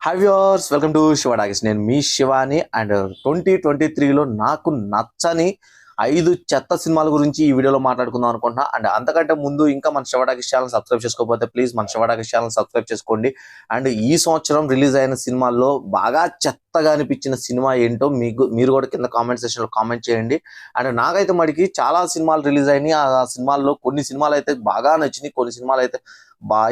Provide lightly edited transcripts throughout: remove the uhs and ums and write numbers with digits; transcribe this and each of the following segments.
Hi viewers, welcome to Shiva talkies. నేను మీ Shivani. And 2023లో నాకు నచ్చని 5 చెత్త సినిమాల గురించి ఈ వీడియోలో మాట్లాడుకుందాం అనుకుంటున్నా. అండ్ అంతకంటే ముందు ఇంకా మన శివ టాకీస్ ఛానల్ సబ్స్క్రైబ్ చేసుకోకపోతే ప్లీజ్ మన శివ టాకీస్ ఛానల్ సబ్స్క్రైబ్ చేసుకోండి. అండ్ ఈ సంవత్సరం రిలీజ్ అయిన సినిమాల్లో బాగా చెత్తగా అనిపించిన సినిమా ఏంటో మీరు కూడా కింద కామెంట్ సెక్షన్లో కామెంట్ చేయండి. అండ్ నాకైతే మడికి చాలా సినిమాలు రిలీజ్ అయినాయి. ఆ సినిమాల్లో కొన్ని సినిమాలు అయితే బాగా నచ్చినాయి, కొన్ని సినిమాలు అయితే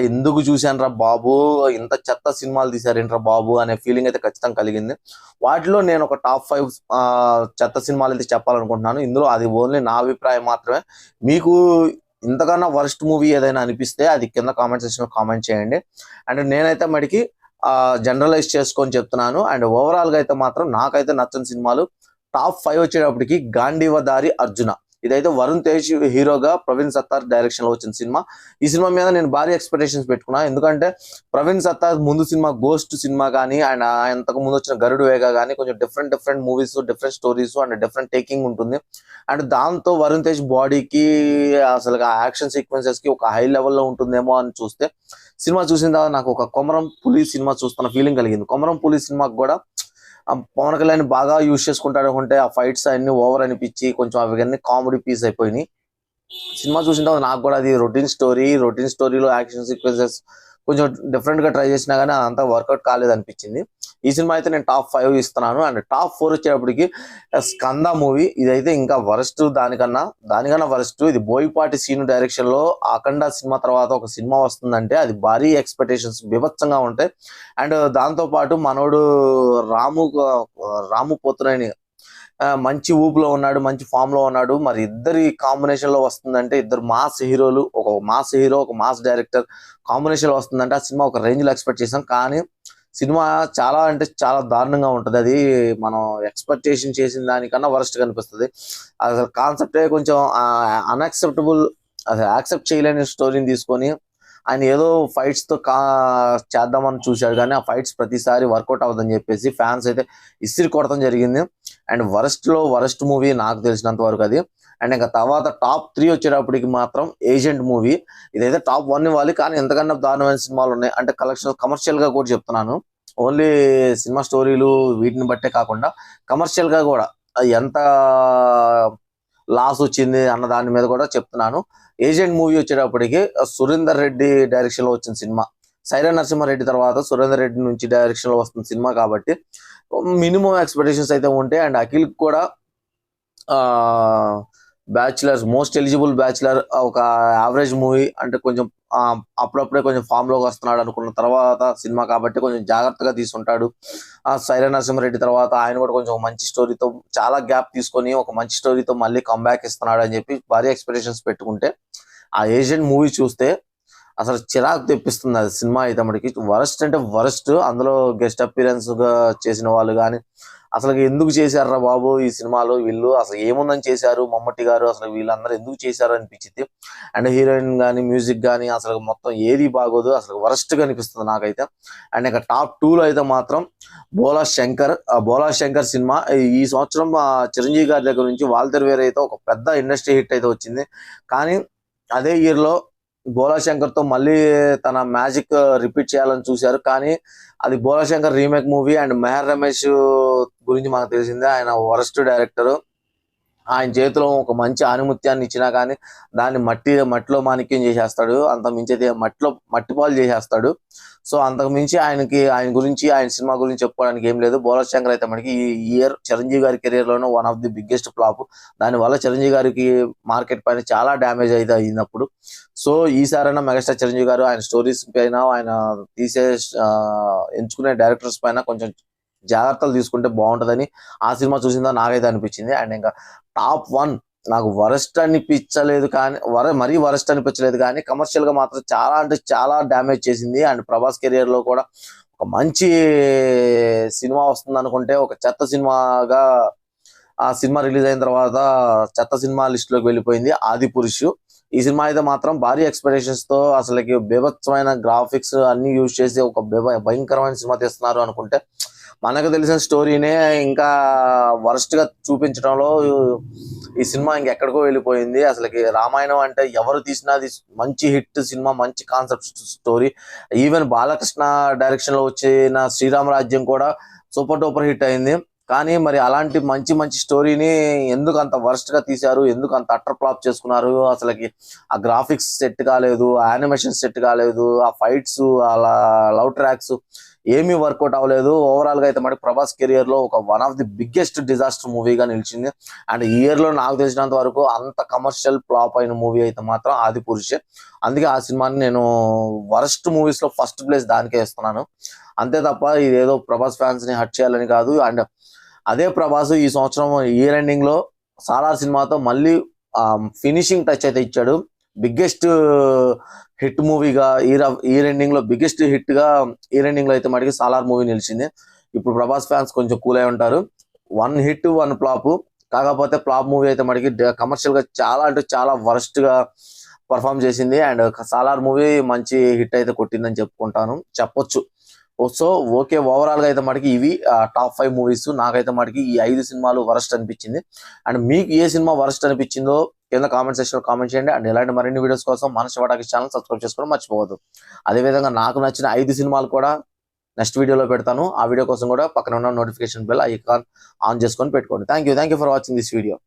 ఎందుకు చూశాను బాబు, ఇంత చెత్త సినిమాలు తీశారేంట్రా బాబు అనే ఫీలింగ్ అయితే ఖచ్చితంగా కలిగింది. వాటిలో నేను ఒక టాప్ 5 చెత్త సినిమాలు అయితే చెప్పాలనుకుంటున్నాను. ఇందులో అది ఓన్లీ నా అభిప్రాయం మాత్రమే. మీకు ఇంతకన్నా వర్స్ట్ మూవీ ఏదైనా అనిపిస్తే అది కింద కామెంట్ సెక్షన్లో కామెంట్ చేయండి. అండ్ నేనైతే మడికి జనరలైజ్ చేసుకొని చెప్తున్నాను. అండ్ ఓవరాల్ గా అయితే మాత్రం నాకైతే నచ్చని సినిమాలు టాప్ 5 వచ్చేటప్పటికి గాంధీవదారి అర్జున. ఇదైతే వరుణ్ తేజ్ హీరోగా ప్రవీణ్ సత్తార్ డైరెక్షన్ లో వచ్చిన సినిమా. ఈ సినిమా మీద నేను భారీ ఎక్స్పెక్టేషన్స్ పెట్టుకున్నా. ఎందుకంటే ప్రవీణ్ సత్తార్ ముందు సినిమా గోస్ట్ సినిమా కానీ అండ్ ఇంతకు ముందు వచ్చిన గరుడు వేగ కానీ కొంచెం different movies, different stories and different taking ఉంటుంది. అండ్ దాంతో వరుణ్ తేజ్ బాడీకి అసలు యాక్షన్ సీక్వెన్సెస్ కి ఒక హై లెవెల్లో ఉంటుందేమో అని చూస్తే సినిమా చూసిన తర్వాత నాకు ఒక కొమరం పులి సినిమా చూస్తున్న ఫీలింగ్ కలిగింది. కొమరం పులి సినిమాకి కూడా పవన్ కళ్యాణ్ బాగా యూజ్ చేసుకుంటాడు అనుకుంటే ఆ ఫైట్స్ అన్ని ఓవర్ అనిపించి కొంచెం అవన్నీ కామెడీ పీస్ అయిపోయినాయి. సినిమా చూసిన తర్వాత నాకు కూడా అది రొటీన్ స్టోరీలో యాక్షన్ సీక్వెన్సెస్ కొంచెం డిఫరెంట్ గా ట్రై చేసినా కానీ అదంతా వర్కౌట్ కాలేదు అనిపించింది. ఈ సినిమా అయితే నేను టాప్ 5 ఇస్తున్నాను. అండ్ టాప్ 4 వచ్చేటప్పటికి స్కంద మూవీ. ఇదైతే ఇంకా వరస్ట్, దానికన్నా వరస్ట్. ఇది బోయపాటి సీను డైరెక్షన్ లో అఖండ సినిమా తర్వాత ఒక సినిమా వస్తుందంటే అది భారీ ఎక్స్పెక్టేషన్స్ బీభత్సంగా ఉంటాయి. అండ్ దాంతో పాటు మనోడు రాము పోతునని మంచి ఊపులో ఉన్నాడు, మంచి ఫామ్ లో ఉన్నాడు. మరి ఇద్దరి కాంబినేషన్ లో వస్తుందంటే, ఇద్దరు మాస్ హీరోలు, ఒక మాస్ హీరో ఒక మాస్ డైరెక్టర్ కాంబినేషన్ లో వస్తుందంటే ఆ సినిమా ఒక రేంజ్ లో ఎక్స్పెక్ట్ చేసాం. కానీ సినిమా చాలా అంటే చాలా దారుణంగా ఉంటుంది. అది మనం ఎక్స్పెక్టేషన్ చేసిన దానికన్నా వరస్ట్ గా అనిపిస్తుంది. అసలు కాన్సెప్టే కొంచెం అన్యాక్సెప్టబుల్, అసలు యాక్సెప్ట్ చేయలేని స్టోరీని తీసుకొని ఆయన ఏదో ఫైట్స్ తో చేద్దామని చూశాడు. కానీ ఆ ఫైట్స్ ప్రతిసారి వర్కౌట్ అవుతుందని చెప్పేసి ఫ్యాన్స్ అయితే ఇసిరి కొడతాం జరిగింది. అండ్ వరస్ట్ మూవీ నాకు తెలిసినంత వరకు అది. అండ్ ఇంకా తర్వాత టాప్ 3 వచ్చేటప్పటికి మాత్రం ఏజెంట్ మూవీ. ఇదైతే టాప్ 1 ఇవ్వాలి, కానీ ఎంతకన్నా దారుణమైన సినిమాలు ఉన్నాయి. అంటే కమర్షియల్ గా కూడా చెప్తున్నాను. ఓన్లీ సినిమా స్టోరీలు వీటిని బట్టే కాకుండా కమర్షియల్ గా కూడా ఎంత లాస్ వచ్చింది అన్న దాని మీద కూడా చెప్తున్నాను. ఏజెంట్ మూవీ వచ్చేటప్పటికి సురేందర్ రెడ్డి డైరెక్షన్ లో వచ్చిన సినిమా. సైరా నరసింహారెడ్డి తర్వాత సురేందర్ రెడ్డి నుంచి డైరెక్షన్ లో వస్తున్న సినిమా కాబట్టి మినిమం ఎక్స్పెక్టేషన్స్ అయితే ఉంటాయి. అండ్ అఖిల్ కూడా బ్యాచులర్, మోస్ట్ ఎలిజిబుల్ బ్యాచులర్, ఒక యావరేజ్ మూవీ. అంటే కొంచెం అప్పుడప్పుడే కొంచెం ఫామ్ లోకి వస్తున్నాడు అనుకున్న తర్వాత సినిమా కాబట్టి కొంచెం జాగ్రత్తగా తీసుకుంటాడు. సైరా నరసింహారెడ్డి తర్వాత ఆయన కూడా కొంచెం మంచి స్టోరీతో, చాలా గ్యాప్ తీసుకొని ఒక మంచి స్టోరీతో మళ్ళీ కంబ్యాక్ ఇస్తున్నాడు అని చెప్పి భారీ ఎక్స్పెక్టేషన్స్ పెట్టుకుంటే ఆ ఏజెంట్ మూవీ చూస్తే అసలు చిరాకు తెప్పిస్తుంది. అది సినిమా అయితే మనకి వరస్ట్ అంటే వరస్ట్. అందులో గెస్ట్ అపీరెన్స్ గా చేసిన వాళ్ళు కానీ అసలు ఎందుకు చేశారా బాబు ఈ సినిమాలో, వీళ్ళు అసలు ఏముందని చేశారు, మమ్మటి గారు అసలు వీళ్ళందరూ ఎందుకు చేశారు అనిపించింది. అండ్ హీరోయిన్ కానీ మ్యూజిక్ కానీ అసలు మొత్తం ఏది బాగోదు, అసలు వరస్ట్ గా అనిపిస్తుంది నాకైతే. అండ్ ఇక టాప్ 2లో అయితే మాత్రం బోలా శంకర్ సినిమా. ఈ సంవత్సరం చిరంజీవి గారి దగ్గర నుంచి వాల్తెర్ వేర్ అయితే ఒక పెద్ద ఇండస్ట్రీ హిట్ అయితే వచ్చింది. కానీ అదే ఇయర్ లో బోలా శంకర్ తో మళ్ళీ తన మ్యాజిక్ రిపీట్ చేయాలని చూశారు. కానీ అది Bhola Shankar remake movie. And Mehar Ramesh గురించి మనకు తెలిసిందే, ఆయన వరస్ట్ డైరెక్టర్. ఆయన చేతిలో ఒక మంచి ఆనిముత్యాన్ని ఇచ్చినా కానీ దాన్ని మట్టిలో మాణిక్యం చేసేస్తాడు. అంత మించి అయితే మట్టిపాలు చేసేస్తాడు. సో అంతకు మించి ఆయన గురించి, ఆయన సినిమా గురించి చెప్పుకోవడానికి ఏం లేదు. బోలా శంకర్ అయితే మనకి ఈ ఇయర్ చిరంజీవి గారి కెరీర్ లోనే one of the biggest flop. దానివల్ల చిరంజీవి గారికి మార్కెట్ పైన చాలా డ్యామేజ్ అయితే అయినప్పుడు. సో ఈసారైనా మెగాస్టార్ చిరంజీవి గారు ఆయన స్టోరీస్ పైన, ఆయన ఎంచుకునే డైరెక్టర్స్ పైన కొంచెం జాగ్రత్తలు తీసుకుంటే బాగుంటదని ఆ సినిమా చూసిందా నాకైతే అనిపించింది. అండ్ ఇంకా టాప్ 1 నాకు వరస్ట్ అనిపించలేదు, కానీ మరీ వరస్ట్ అనిపించలేదు, కానీ కమర్షియల్ గా మాత్రం చాలా అంటే చాలా డ్యామేజ్ చేసింది. అండ్ ప్రభాస్ కెరియర్ లో కూడా ఒక మంచి సినిమా వస్తుంది అనుకుంటే ఒక చెత్త సినిమాగా ఆ సినిమా రిలీజ్ అయిన తర్వాత చెత్త సినిమా లిస్ట్ లోకి వెళ్ళిపోయింది ఆది పురుషు. ఈ సినిమా అయితే మాత్రం భారీ ఎక్స్పెక్టేషన్స్ తో అసలుకి బీభత్సమైన గ్రాఫిక్స్ అన్ని యూజ్ చేసి ఒక భయంకరమైన సినిమా తీస్తున్నారు అనుకుంటే, మనకు తెలిసిన స్టోరీనే ఇంకా వరస్ట్ గా చూపించడంలో ఈ సినిమా ఇంకెక్కడికో వెళ్ళిపోయింది. అసలుకి రామాయణం అంటే ఎవరు తీసినా అది మంచి హిట్ సినిమా, మంచి concept story. Even Balakrishna direction లో వచ్చిన శ్రీరామరాజ్యం కూడా సూపర్ డూపర్ హిట్ అయింది. కానీ మరి అలాంటి మంచి మంచి స్టోరీని ఎందుకు అంత వర్స్ట్ గా తీశారు, ఎందుకు అంత అట్టర్ ఫ్లాప్ చేసుకున్నారు? అసలుకి ఆ గ్రాఫిక్స్ సెట్ కాలేదు, ఆ యానిమేషన్ సెట్ కాలేదు, ఆ ఫైట్స్, అలా లవ్ ట్రాక్స్ ఏమీ వర్కౌట్ అవ్వలేదు. ఓవరాల్ గా అయితే మరి ప్రభాస్ కెరియర్ లో ఒక one of the biggest disaster మూవీగా నిలిచింది. అండ్ ఈ ఇయర్ లో నాకు తెలిసినంత వరకు అంత కమర్షియల్ ఫ్లాప్ అయిన మూవీ అయితే మాత్రం ఆదిపురుషే. అందుకే ఆ సినిమాని నేను వరస్ట్ మూవీస్ లో ఫస్ట్ ప్లేస్ దానికే ఇస్తున్నాను. అంతే తప్ప ఇదేదో ప్రభాస్ ఫ్యాన్స్ ని హర్ట్ చేయాలని కాదు. అండ్ అదే ప్రభాస్ ఈ సంవత్సరం ఇయర్ ఎండింగ్ లో సాలార్ సినిమాతో మళ్ళీ ఫినిషింగ్ టచ్ అయితే ఇచ్చాడు. బిగ్గెస్ట్ హిట్ మూవీగా ఇయర్ ఎండింగ్ లో బిగ్గెస్ట్ హిట్ గా ఇయర్ ఎండింగ్ లో అయితే మటుకి సాలార్ మూవీ నిలిచింది. ఇప్పుడు ప్రభాస్ ఫ్యాన్స్ కొంచెం కూల్ అయి ఉంటారు. 1 హిట్ 1 ఫ్లాప్. కాకపోతే ఫ్లాప్ మూవీ అయితే మటుకి కమర్షియల్ గా చాలా అంటే చాలా వరస్ట్ గా పర్ఫామ్ చేసింది. అండ్ సాలార్ మూవీ మంచి హిట్ అయితే కొట్టిందని చెప్పొచ్చు. సో ఓకే, ఓవరాల్ గా అయితే మటుకి ఇవి టాప్ 5 మూవీస్. నాకైతే మటుకి ఈ 5 సినిమాలు వరస్ట్ అనిపించింది. అండ్ మీకు ఏ సినిమా వరస్ట్ అనిపించిందో కింద కామెంట్ సెక్షన్ లో కామెంట్ చేయండి. అండ్ ఇలాంటి మరిన్ని వీడియోస్ కోసం మన శివ టాకీస్ ఛానల్ సబ్స్క్రైబ్ చేసుకోవడం మర్చిపోవద్దు. అదేవిధంగా నాకు నచ్చిన 5 సినిమాలు కూడా నెక్స్ట్ వీడియోలో పెడతాను. ఆ వీడియో కోసం కూడా పక్కన ఉన్న నోటిఫికేషన్ బెల్ ఐకాన్ ఆన్ చేసుకొని పెట్టుకోండి. Thank you for watching this video.